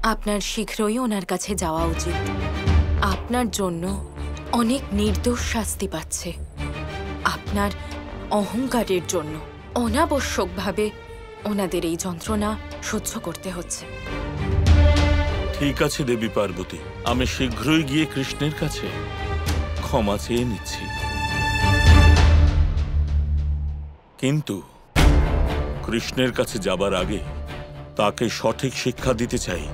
আপনার শীঘ্রই ওনার কাছে যাওয়া উচিত। আপনার জন্য অনেক নির্দোষ শাস্তি পাচ্ছে। আপনার অহংকারের জন্য অনাবশ্যকভাবে ওনাদের এই যন্ত্রণা সহ্য করতে হচ্ছে। ঠিক আছে দেবী পার্বতী, আমি শীঘ্রই গিয়ে কৃষ্ণের কাছে ক্ষমা চেয়ে নিচ্ছি। কিন্তু কৃষ্ণের কাছে যাবার আগে তাকে সঠিক শিক্ষা দিতে চাই,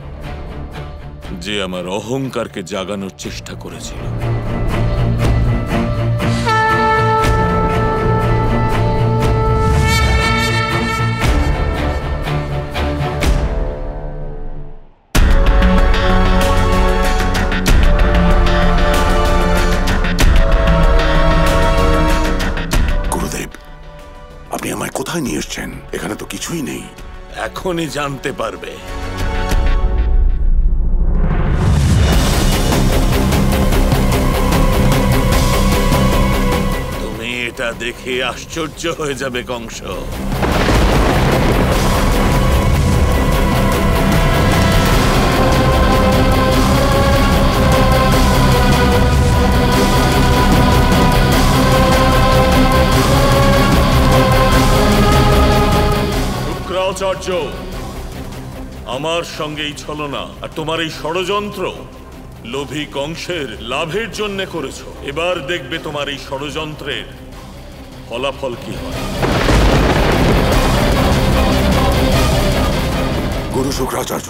যে আমার অহংকারকে জাগানোর চেষ্টা করেছিল। আপনি আমায় কোথায় নিয়ে এসছেন? এখানে তো কিছুই নেই। এখনই জানতে পারবে। তুমি এটা দেখে আশ্চর্য হয়ে যাবে কংস। শুক্রাচার্য, আমার সঙ্গে এই ছলনা আর তোমার এই ষড়যন্ত্র লোভী কংসের লাভের জন্য করেছো। এবার দেখবে তোমার এই ষড়যন্ত্রের ফলাফল কি হয়। গুরু শুক্রাচার্য,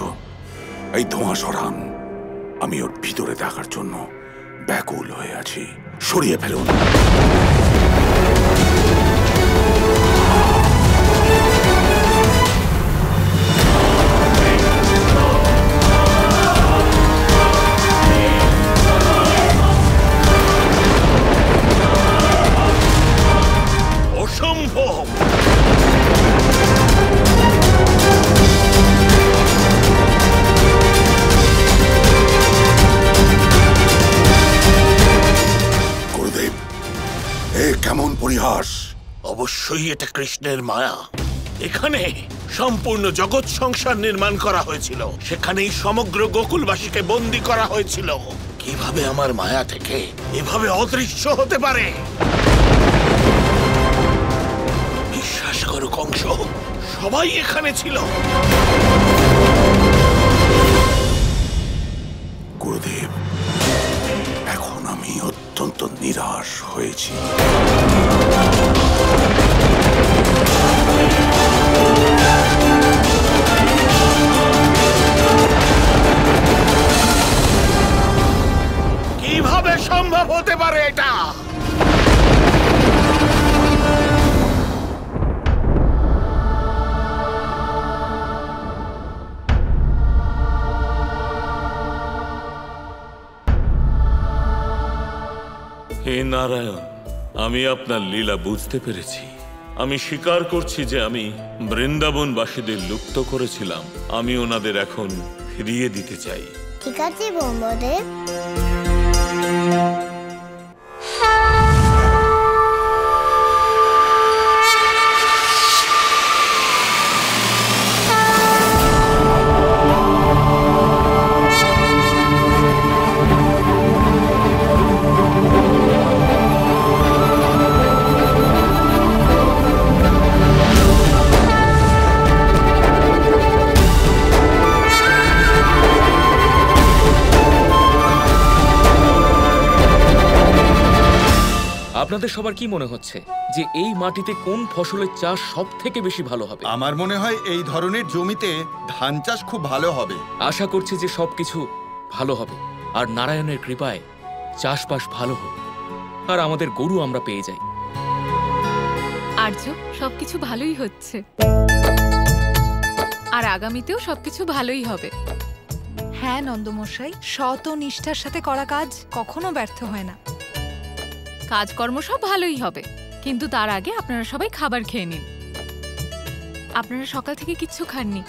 এই ধোঁয়া সরান। আমি ওর ভিতরে দেখার জন্য ব্যাকুল হয়ে আছি। সরিয়ে ফেলুন। অসম্ভব! গুরুদেব, এ কেমন পরিহাস! অবশ্যই এটা কৃষ্ণের মায়া। এখানে সম্পূর্ণ জগৎ সংসার নির্মাণ করা হয়েছিল, সেখানেই সমগ্র গোকুলবাসীকে বন্দী করা হয়েছিল। কিভাবে আমার মায়া থেকে এভাবে অদৃশ্য হতে পারে? বিশ্বাস করো কংস, সবাই এখানে ছিল। গুরুদেব, এখন আমি অত্যন্ত নিরাশ হয়েছি। কিভাবে সম্ভব হতে পারে এটা? হে নারায়ণ, আমি আপনার লীলা বুঝতে পেরেছি। আমি স্বীকার করছি যে আমি বৃন্দাবনবাসীদের লুপ্ত করেছিলাম। আমি ওনাদের এখন ফিরিয়ে দিতে চাই। ঠিক আছে ব্রহ্মদেব। আপনাদের সবার কি মনে হচ্ছে যে এই মাটিতে কোন ফসলের চাষ সব থেকে বেশি ভালো হবে? আমার মনে হয় এই ধরনের জমিতে ধান চাষ খুব ভালো হবে। আশা করছি যে সবকিছু ভালো হবে, আর নারায়ণের কৃপায় চাষবাস ভালো হবে, আর আমাদের গরু আমরা পেয়ে যাই। আর্য, সবকিছু ভালোই হচ্ছে, আর আগামীতেও সবকিছু ভালোই হবে। হ্যাঁ নন্দমশাই, সৎ ও নিষ্ঠার সাথে করা কাজ কখনো ব্যর্থ হয় না। কাজকর্ম সব ভালোই হবে, কিন্তু তার আগে আপনারা সবাই খাবার খেয়ে নিন। আপনারা সকাল থেকে কিচ্ছু খাননি,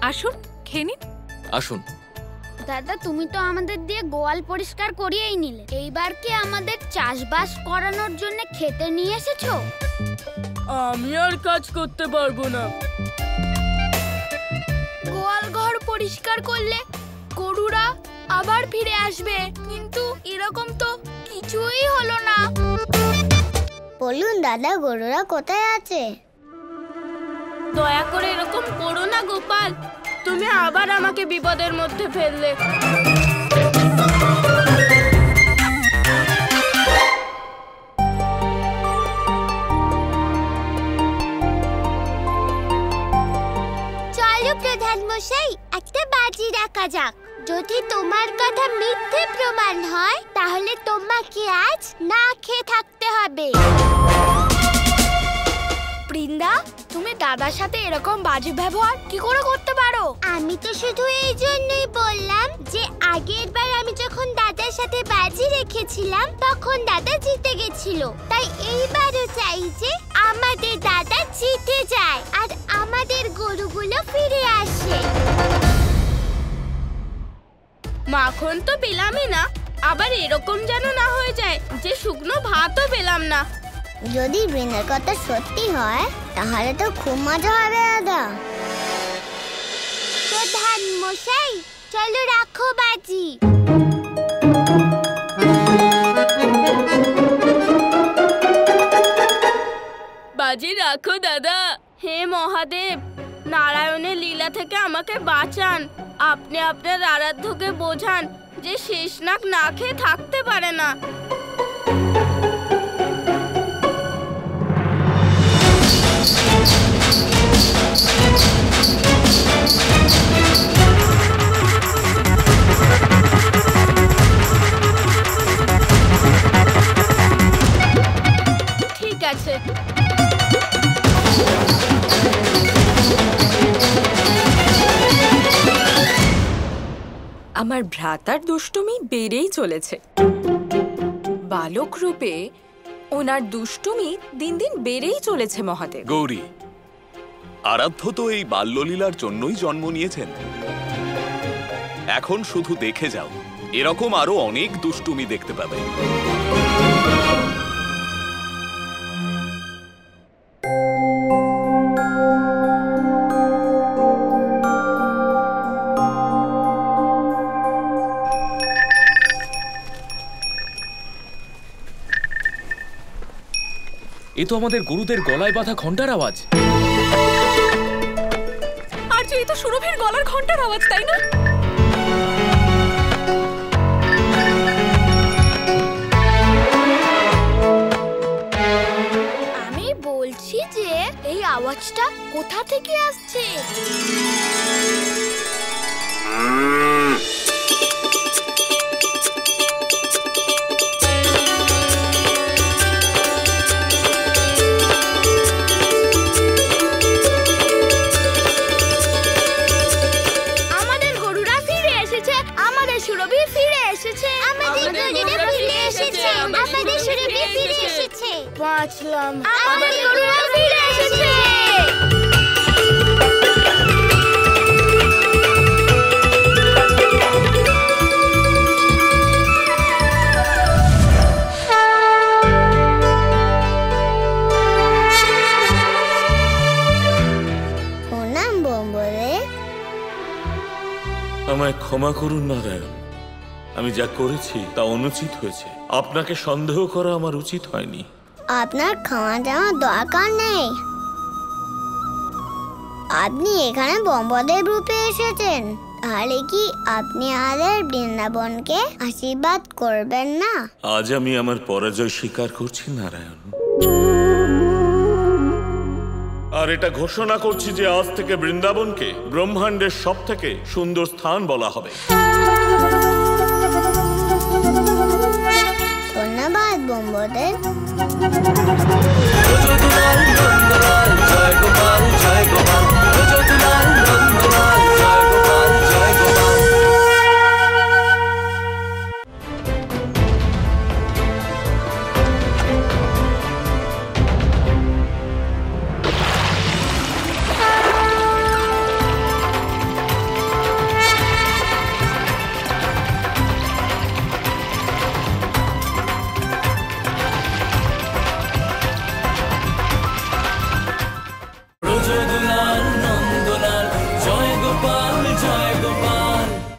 আসুন খেয়ে নিন। আসুন। দাদা, তুমি তো আমাদের দিয়ে গোয়াল পরিষ্কার করিয়েই নিলে, এইবার কি আমাদের চাষবাস করানোর জন্য খেতে নিয়ে এসেছো? আমি আর কাজ করতে পারবো না। গোয়াল ঘর পরিষ্কার করলে গরুরা আবার ফিরে আসবে, কিন্তু এরকম তো কিছুই হলো না। বলুন দাদা, গরুরা কোথায় আছে? দয়া করে এরকম করো না গোপাল, তুমি আবার আমাকে বিপদের মধ্যে ফেললে। চলো প্রধান মশাই, একটা বাজি রাখা যাক। যদি তোমার কথা মিথ্যে প্রমাণ হয় তাহলে তোমাকে আজ না খেয়ে থাকতে হবে। বৃন্দা, তুমি দাদার সাথে এরকম বাজে ব্যবহার কি করে করতে পারো? আমি তো শুধু এই জন্যই বললাম যে আগের বার আমি যখন দাদার সাথে বাজি রেখেছিলাম তখন দাদা জিতে গেছিল, তাই এইবারও চাই যে আমাদের দাদা জিতে যায় আর আমাদের গরুগুলো ফিরে আসে। মাখন তো পেলামই না, আবার এরকম যেন না হয়ে যায় যে শুকনো ভাতও পেলাম না। যদি বৃন্দার কথা সত্যি হয় তাহলে তো খুব মজা হবে দাদা। প্রধান মশাই, চলো রাখো বাজি। বাজি রাখো দাদা। হে মহাদেব, নারায়ণের লীলা থেকে আমাকে বাঁচান। আপনি আপনার আরাধ্যকে বোঝান যে শেষনাগ না খেয়ে থাকতে পারে না। ঠিক আছে। আমার ভ্রাতার দুষ্টুমি বেড়েই চলেছে। বালক রূপে ওনার দুষ্টুমি দিন দিন বেড়েই চলেছে মহাদেব। গৌরী, আরাধ্য তো এই বাল্যলীলার জন্যই জন্ম নিয়েছেন। এখন শুধু দেখে যাও, এরকম আরো অনেক দুষ্টুমি দেখতে পাবে। এ তো আমাদের গরুদের গলায় বাঁধা ঘন্টার আওয়াজ। আর যে, এই তো সুরভির গলার ঘন্টার আওয়াজ, তাই না? আমি বলছি যে এই আওয়াজটা কোথা থেকে আসছে? আমাদের গরুরা ফিরে এসেছে, আমাদের সুরভি ফিরে এসেছে, আমাদের গরুরা ফিরে এসেছে, আমাদের সুরভি ফিরে এসেছে। বাঁচলাম। আমাদের গরুরা ফিরে এসেছে। প্রণাম বোম্বরে। আমায় ক্ষমা করুন নারায়ণ, আমি যা করেছি তা অনুচিত হয়েছে। আপনাকে সন্দেহ করা আমার উচিত হয়নি। আপনার ক্ষমা চাওয়ার দরকার নেই। আপনি এখানে বম্বদের রূপে এসেছেন, তাহলে কি আপনি আমাদের বৃন্দাবনকে আশীর্বাদ করবেন না? আজ আমি আমার পরাজয় স্বীকার করছি নারায়ণ, আর এটা ঘোষণা করছি যে আজ থেকে বৃন্দাবনকে ব্রহ্মাণ্ডের সবথেকে সুন্দর স্থান বলা হবে। ধন্যবাদ বম্বদের। জয় গোপাল জয় গোপাল, জয় গোপাল,